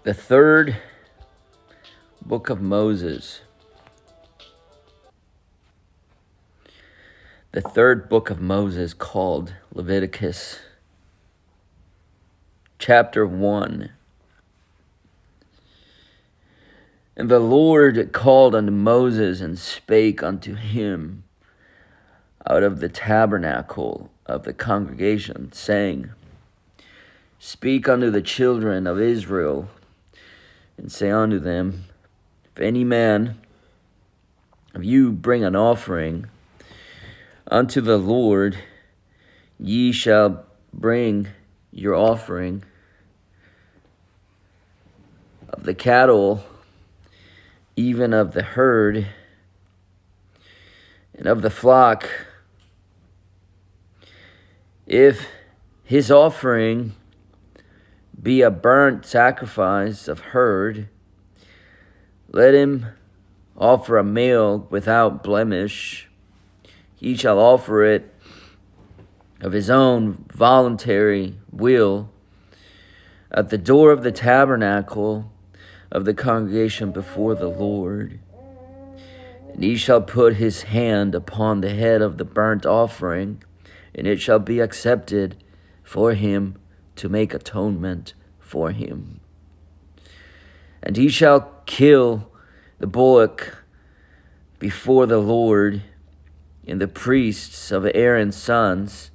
The third book of Moses. The third book of Moses, called Leviticus. Chapter 1. And the Lord called unto Moses and spake unto him out of the tabernacle of the congregation, saying, Speak unto the children of Israel, and say unto them, If any man of you bring an offering unto the Lord, ye shall bring your offering of the cattle, even of the herd, and of the flock. If his offering be a burnt sacrifice of herd, let him offer a male without blemish. He shall offer it of his own voluntary will at the door of the tabernacle of the congregation before the Lord. And he shall put his hand upon the head of the burnt offering, and it shall be accepted for him to make atonement for him. And he shall kill the bullock before the Lord, and the priests of Aaron's sons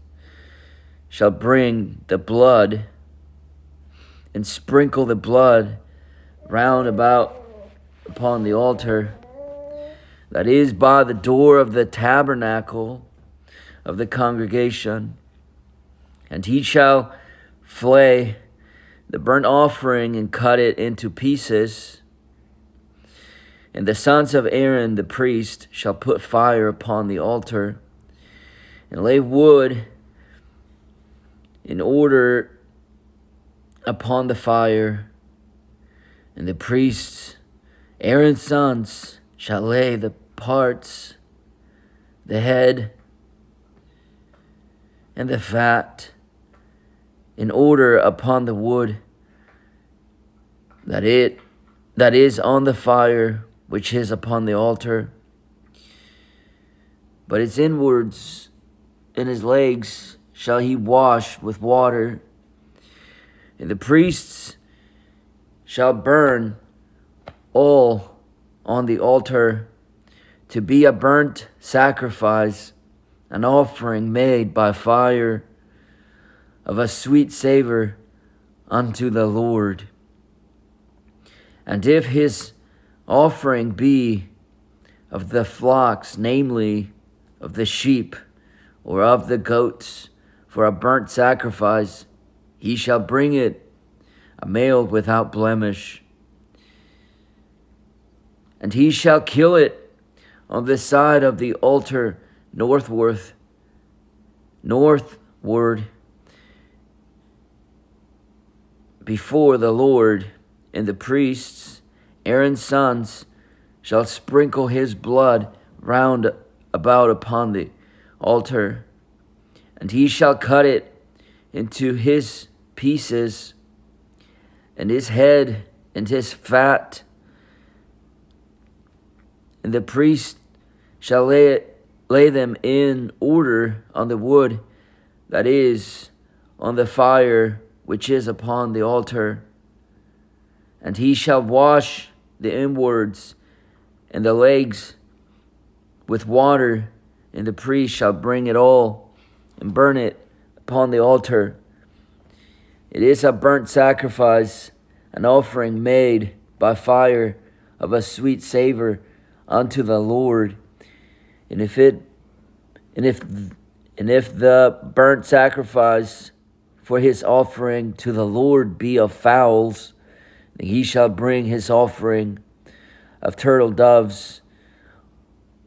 shall bring the blood and sprinkle the blood round about upon the altar that is by the door of the tabernacle of the congregation. And he shall flay the burnt offering and cut it into pieces. And the sons of Aaron the priest shall put fire upon the altar and lay wood in order upon the fire. And the priests, Aaron's sons, shall lay the parts, the head, and the fat in order upon the wood that is on the fire, which is upon the altar. But its inwards and his legs shall he wash with water. And the priests shall burn all on the altar to be a burnt sacrifice, an offering made by fire of a sweet savor unto the Lord. And if his offering be of the flocks, namely of the sheep or of the goats, for a burnt sacrifice, he shall bring it a male without blemish. And he shall kill it on the side of the altar northward, before the Lord. And the priests, Aaron's sons, shall sprinkle his blood round about upon the altar. And he shall cut it into his pieces, and his head and his fat. And the priest shall lay them in order on the wood that is on the fire, which is upon the altar. And he shall wash the inwards and the legs with water, and the priest shall bring it all and burn it upon the altar. It is a burnt sacrifice, an offering made by fire of a sweet savor unto the Lord. And if the burnt sacrifice for his offering to the Lord be of fowls, then he shall bring his offering of turtle doves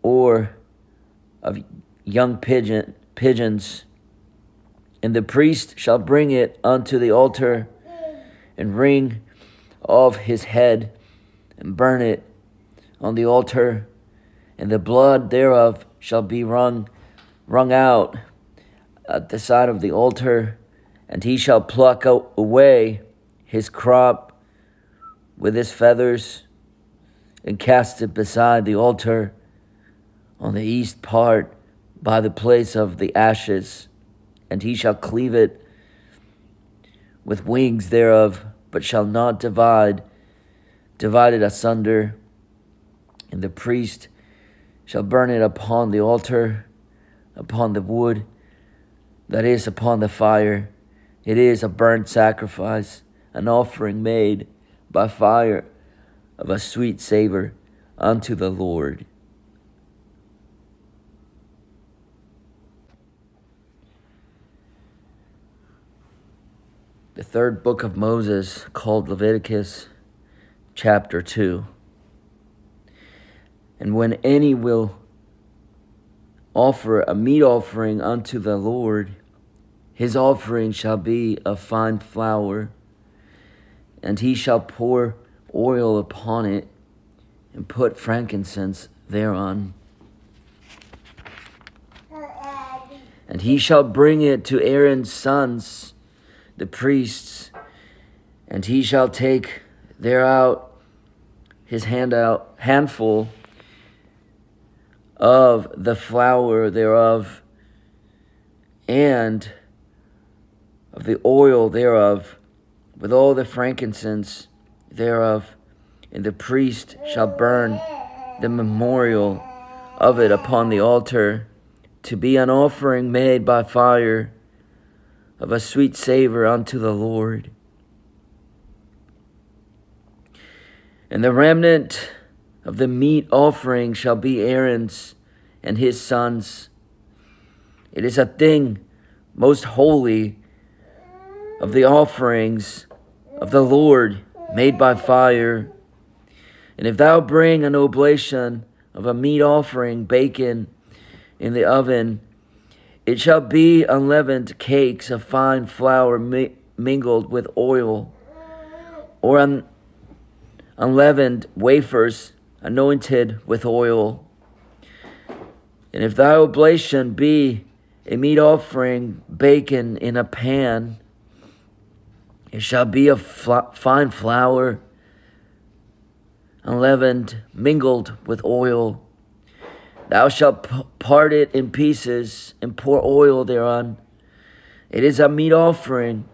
or of young pigeons. And the priest shall bring it unto the altar, and wring off his head, and burn it on the altar, and the blood thereof shall be wrung out at the side of the altar, and he shall pluck away his crop with his feathers, and cast it beside the altar on the east part by the place of the ashes. And he shall cleave it with wings thereof, but shall not divide it asunder. And the priest shall burn it upon the altar, upon the wood that is upon the fire. It is a burnt sacrifice, an offering made by fire of a sweet savor unto the Lord. The third book of Moses, called Leviticus, chapter 2. And when any will offer a meat offering unto the Lord, his offering shall be of fine flour, and he shall pour oil upon it, and put frankincense thereon. And he shall bring it to Aaron's sons, the priests, and he shall take thereout his handful of the flour thereof, and of the oil thereof, with all the frankincense thereof, and the priest shall burn the memorial of it upon the altar, to be an offering made by fire of a sweet savor unto the Lord. And the remnant of the meat offering shall be Aaron's and his sons. It is a thing most holy of the offerings of the Lord made by fire. And if thou bring an oblation of a meat offering baken in the oven, it shall be unleavened cakes of fine flour mingled with oil, or unleavened wafers anointed with oil. And if thy oblation be a meat offering baken in a pan, it shall be of fine flour, unleavened, mingled with oil. Thou shalt part it in pieces, and pour oil thereon. It is a meat offering.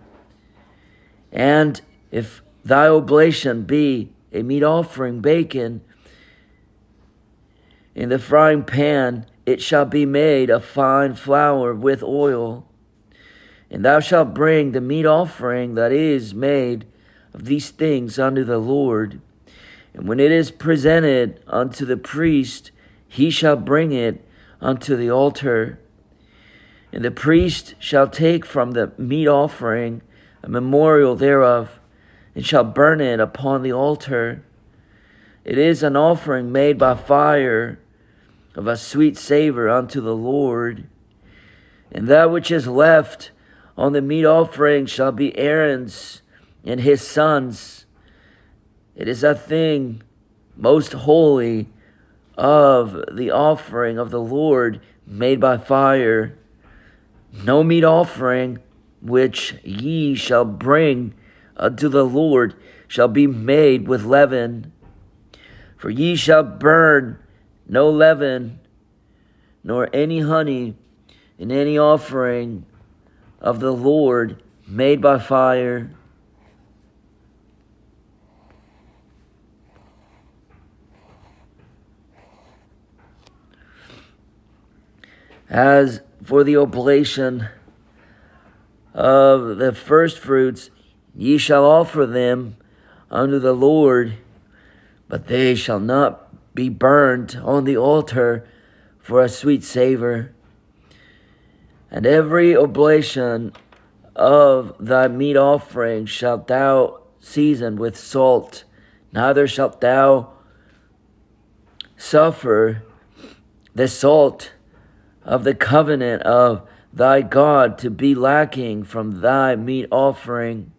And if thy oblation be a meat offering baken in the frying pan, it shall be made of fine flour with oil. And thou shalt bring the meat offering that is made of these things unto the Lord. And when it is presented unto the priest, he shall bring it unto the altar. And the priest shall take from the meat offering a memorial thereof, and shall burn it upon the altar. It is an offering made by fire of a sweet savor unto the Lord. And that which is left on the meat offering shall be Aaron's and his sons. It is a thing most holy of the offering of the Lord made by fire. No meat offering which ye shall bring unto the Lord shall be made with leaven. For ye shall burn no leaven, nor any honey in any offering of the Lord made by fire. As for the oblation of the first fruits, ye shall offer them unto the Lord, but they shall not be burnt on the altar for a sweet savor. And every oblation of thy meat offering shalt thou season with salt, neither shalt thou suffer the salt of the covenant of thy God to be lacking from thy meat offering.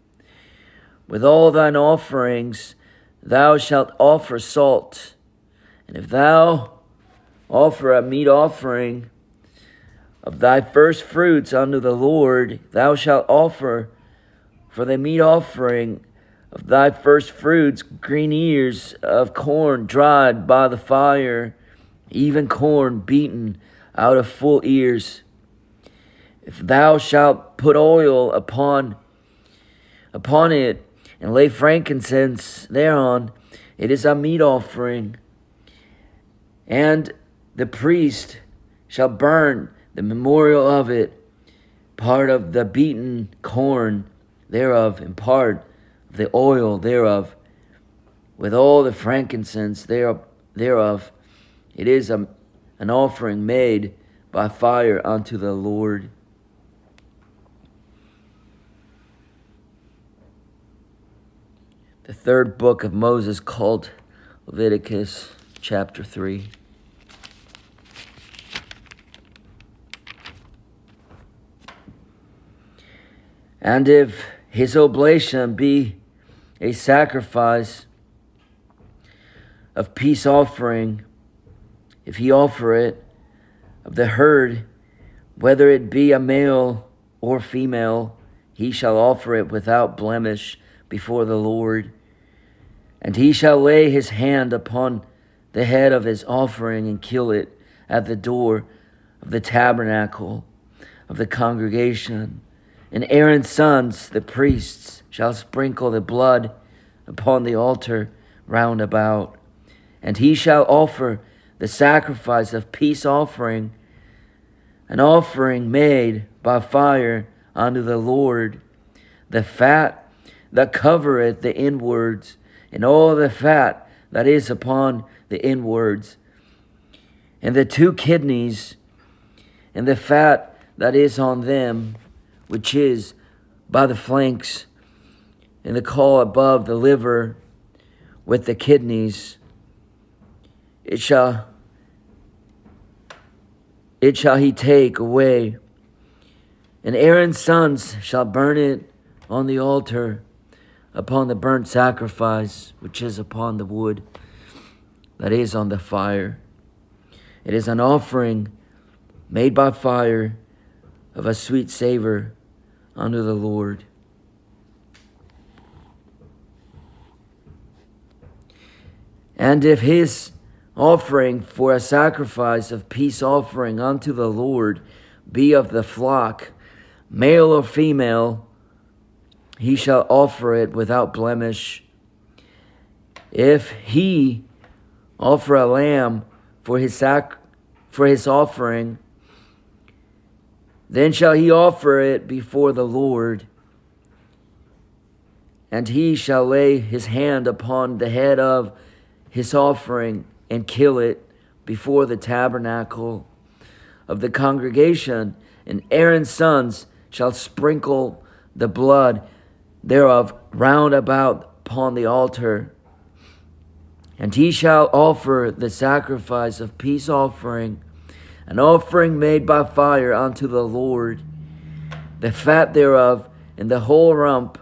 With all thine offerings thou shalt offer salt. And if thou offer a meat offering of thy first fruits unto the Lord, thou shalt offer for the meat offering of thy first fruits, green ears of corn dried by the fire, even corn beaten out of full ears. If thou shalt put oil upon it, and lay frankincense thereon, it is a meat offering. And the priest shall burn the memorial of it, part of the beaten corn thereof, and part of the oil thereof, with all the frankincense thereof. It is an offering made by fire unto the Lord. The third book of Moses, called Leviticus, chapter 3. And if his oblation be a sacrifice of peace offering, if he offer it of the herd, whether it be a male or female, he shall offer it without blemish before the Lord. And he shall lay his hand upon the head of his offering and kill it at the door of the tabernacle of the congregation. And Aaron's sons, the priests, shall sprinkle the blood upon the altar round about. And he shall offer the sacrifice of peace offering, an offering made by fire unto the Lord, the fat that covereth the inwards, and all the fat that is upon the inwards, and the two kidneys, and the fat that is on them, which is by the flanks, and the caul above the liver with the kidneys. It shall he take away, and Aaron's sons shall burn it on the altar upon the burnt sacrifice, which is upon the wood that is on the fire. It is an offering made by fire of a sweet savor unto the Lord. And if his offering for a sacrifice of peace offering unto the Lord be of the flock, male or female, he shall offer it without blemish. If he offer a lamb for his offering, then shall he offer it before the Lord. And he shall lay his hand upon the head of his offering and kill it before the tabernacle of the congregation. And Aaron's sons shall sprinkle the blood thereof round about upon the altar. And he shall offer the sacrifice of peace offering, an offering made by fire unto the Lord, the fat thereof and the whole rump.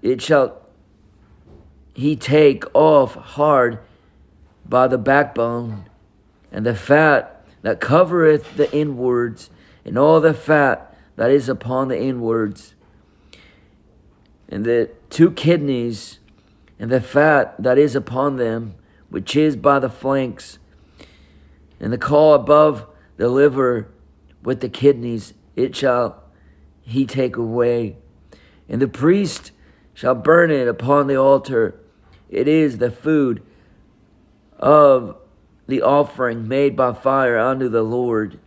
It shall he take off hard by the backbone, and the fat that covereth the inwards, and all the fat that is upon the inwards, and the two kidneys, and the fat that is upon them, which is by the flanks, and the caul above the liver with the kidneys, it shall he take away. And the priest shall burn it upon the altar. It is the food of the offering made by fire unto the Lord.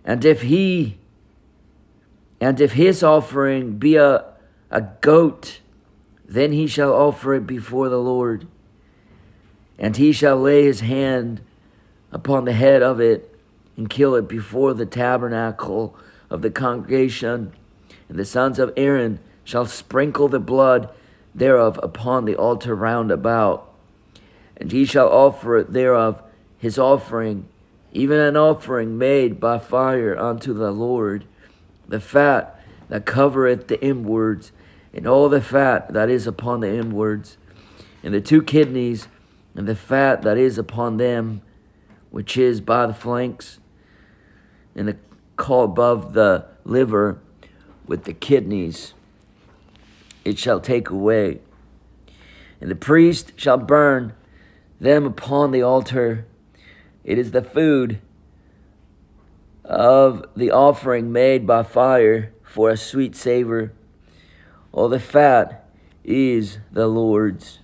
And if his offering be a goat, then he shall offer it before the Lord. And he shall lay his hand upon the head of it and kill it before the tabernacle of the congregation. And the sons of Aaron shall sprinkle the blood thereof upon the altar round about. And he shall offer thereof his offering, even an offering made by fire unto the Lord, the fat that covereth the inwards, and all the fat that is upon the inwards, and the two kidneys, and the fat that is upon them, which is by the flanks, and the caul above the liver with the kidneys. it shall take away. And the priest shall burn them upon the altar. It is the food of the offering made by fire for a sweet savor. All the fat is the Lord's.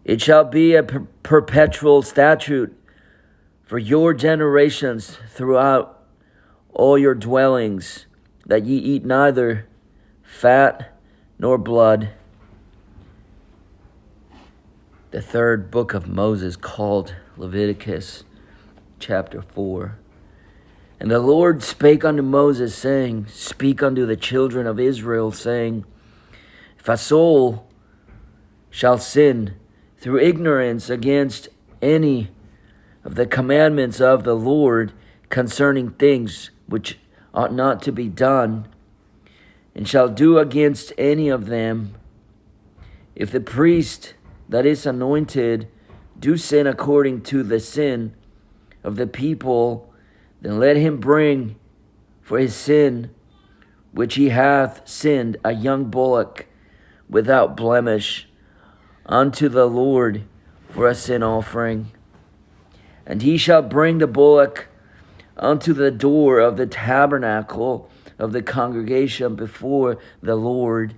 It shall be a perpetual statute for your generations throughout all your dwellings, that ye eat neither fat nor blood. The third book of Moses, called Leviticus, chapter 4. And the Lord spake unto Moses, saying, Speak unto the children of Israel, saying, If a soul shall sin through ignorance against any of the commandments of the Lord concerning things which ought not to be done, and shall do against any of them, if the priest that is anointed do sin according to the sin of the people, then let him bring for his sin which he hath sinned a young bullock without blemish unto the Lord for a sin offering. And he shall bring the bullock unto the door of the tabernacle of the congregation before the Lord,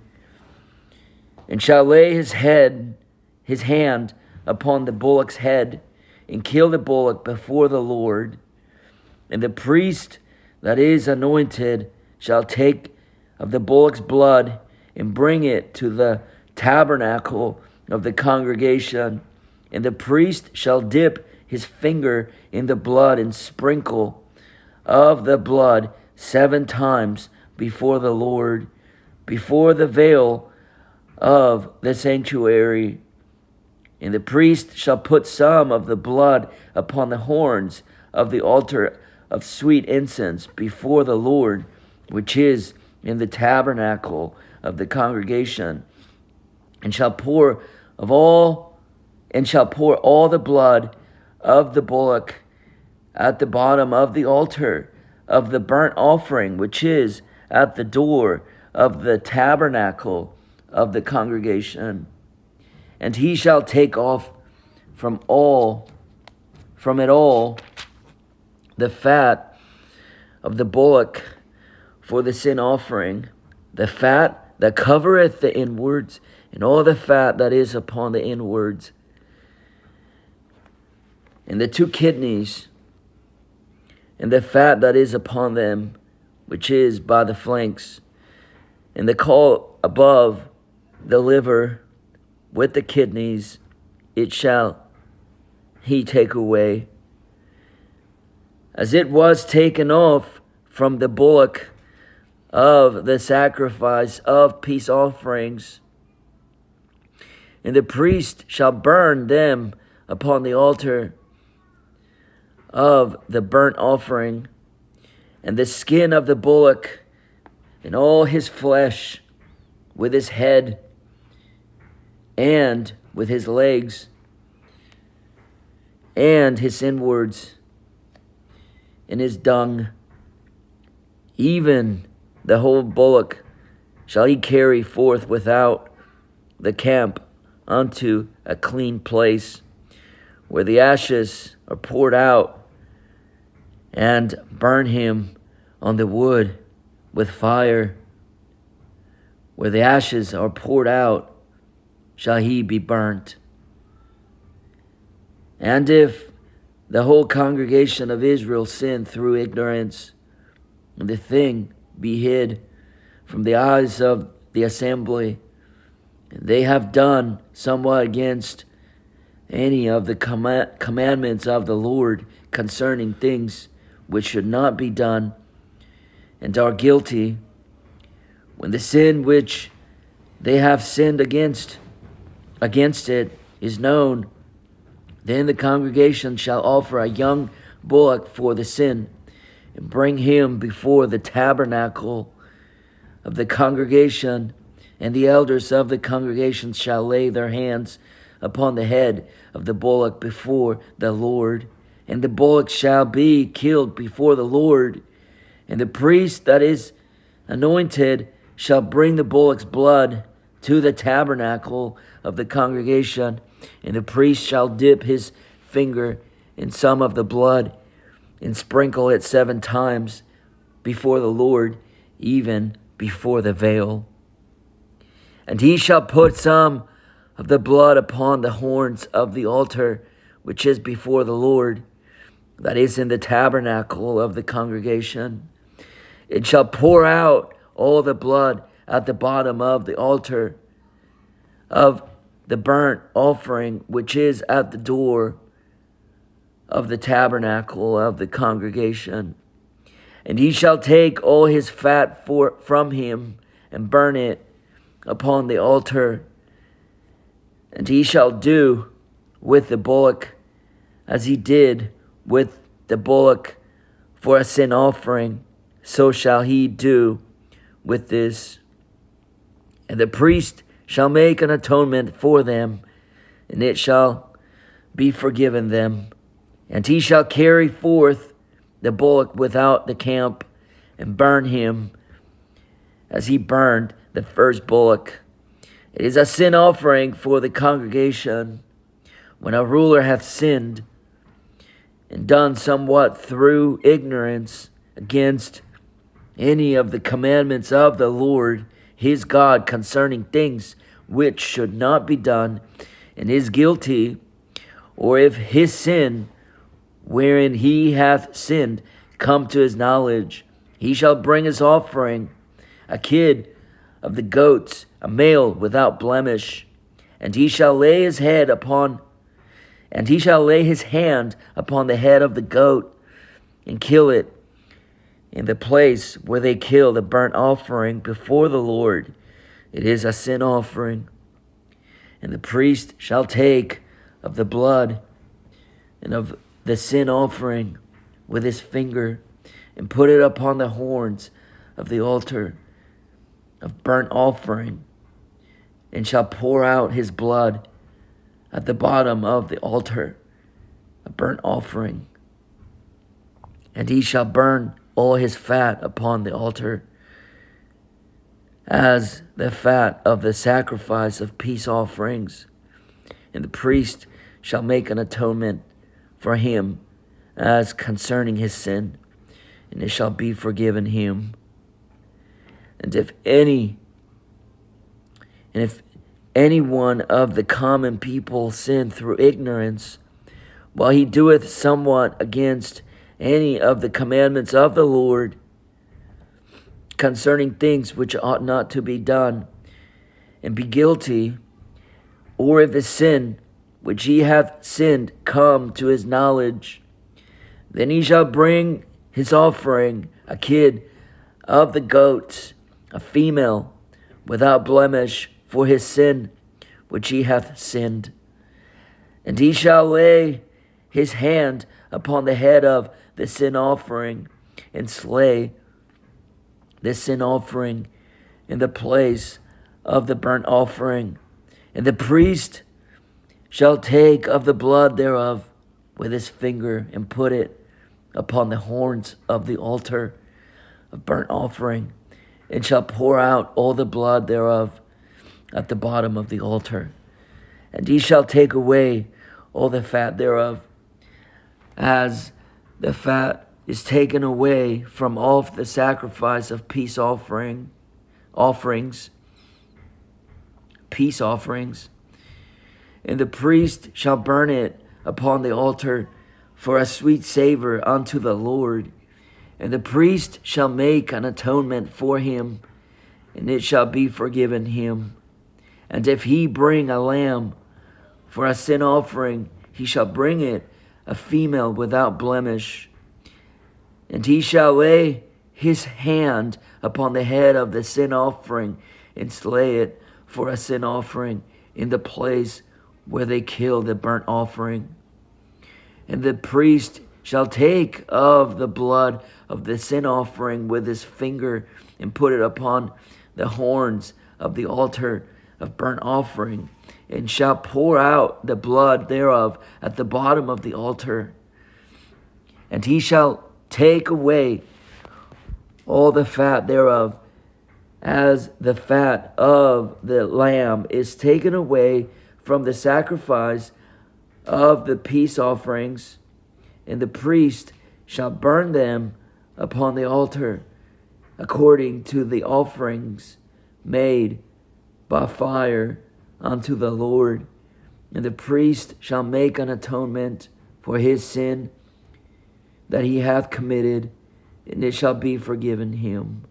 and shall lay his hand upon the bullock's head, and kill the bullock before the Lord. And the priest that is anointed shall take of the bullock's blood, and bring it to the tabernacle of the congregation. And the priest shall dip his finger in the blood, and sprinkle of the blood 7 times before the Lord, before the veil of the sanctuary. And the priest shall put some of the blood upon the horns of the altar of sweet incense before the Lord, which is in the tabernacle of the congregation, and shall pour all the blood of the bullock at the bottom of the altar of the burnt offering, which is at the door of the tabernacle of the congregation. And he shall take off from it all the fat of the bullock for the sin offering, the fat that covereth the inwards, and all the fat that is upon the inwards, and the 2 kidneys, and the fat that is upon them, which is by the flanks, and the caul above the liver with the kidneys, it shall he take away, as it was taken off from the bullock of the sacrifice of peace offerings. And the priest shall burn them upon the altar of the burnt offering, and the skin of the bullock, and all his flesh, with his head, and with his legs, and his inwards, and his dung, even the whole bullock shall he carry forth without the camp unto a clean place, where the ashes are poured out, and burn him on the wood with fire. Where the ashes are poured out, shall he be burnt. And if the whole congregation of Israel sin through ignorance, and the thing be hid from the eyes of the assembly, and they have done somewhat against any of the commandments of the Lord concerning things which should not be done, and are guilty, when the sin which they have sinned against it is known, then the congregation shall offer a young bullock for the sin, and bring him before the tabernacle of the congregation, and the elders of the congregation shall lay their hands upon the head of the bullock before the Lord, and the bullock shall be killed before the Lord, And the priest that is anointed shall bring the bullock's blood to the tabernacle of the congregation, and the priest shall dip his finger in some of the blood and sprinkle it 7 times before the Lord, even before the veil. And he shall put some of the blood upon the horns of the altar, which is before the Lord, that is in the tabernacle of the congregation. It shall pour out all the blood at the bottom of the altar of the burnt offering, which is at the door of the tabernacle of the congregation. And he shall take all his fat from him and burn it upon the altar. And he shall do with the bullock as he did with the bullock for a sin offering, so shall he do with this. And the priest shall make an atonement for them, and it shall be forgiven them. And he shall carry forth the bullock without the camp, and burn him as he burned the first bullock. It is a sin offering for the congregation. When a ruler hath sinned, and done somewhat through ignorance against any of the commandments of the Lord his God concerning things which should not be done, and is guilty, or if his sin wherein he hath sinned come to his knowledge, he shall bring his offering, a kid of the goats, a male without blemish, and he shall lay his hand upon the head of the goat, and kill it in the place where they kill the burnt offering before the Lord. It is a sin offering. And the priest shall take of the blood and of the sin offering with his finger, and put it upon the horns of the altar of burnt offering, and shall pour out his blood at the bottom of the altar of burnt offering. And he shall burn all his fat upon the altar, as the fat of the sacrifice of peace offerings. And the priest shall make an atonement for him as concerning his sin, and it shall be forgiven him. And if any one of the common people sin through ignorance, while he doeth somewhat against any of the commandments of the Lord concerning things which ought not to be done, and be guilty, or if his sin which he hath sinned come to his knowledge, then he shall bring his offering, a kid of the goats, a female without blemish, for his sin which he hath sinned. And he shall lay his hand upon the head of the sin offering, and slay the sin offering in the place of the burnt offering. And the priest shall take of the blood thereof with his finger, and put it upon the horns of the altar of burnt offering, and shall pour out all the blood thereof at the bottom of the altar. And he shall take away all the fat thereof, as the fat is taken away from off the sacrifice of peace offerings. And the priest shall burn it upon the altar for a sweet savor unto the Lord. And the priest shall make an atonement for him, and it shall be forgiven him. And if he bring a lamb for a sin offering, he shall bring it a female without blemish. And he shall lay his hand upon the head of the sin offering, and slay it for a sin offering in the place where they kill the burnt offering. And the priest shall take of the blood of the sin offering with his finger, and put it upon the horns of the altar of burnt offering, and shall pour out the blood thereof at the bottom of the altar. And he shall take away all the fat thereof, as the fat of the lamb is taken away from the sacrifice of the peace offerings, and the priest shall burn them upon the altar, according to the offerings made by fire unto the Lord. And the priest shall make an atonement for his sin that he hath committed, and it shall be forgiven him.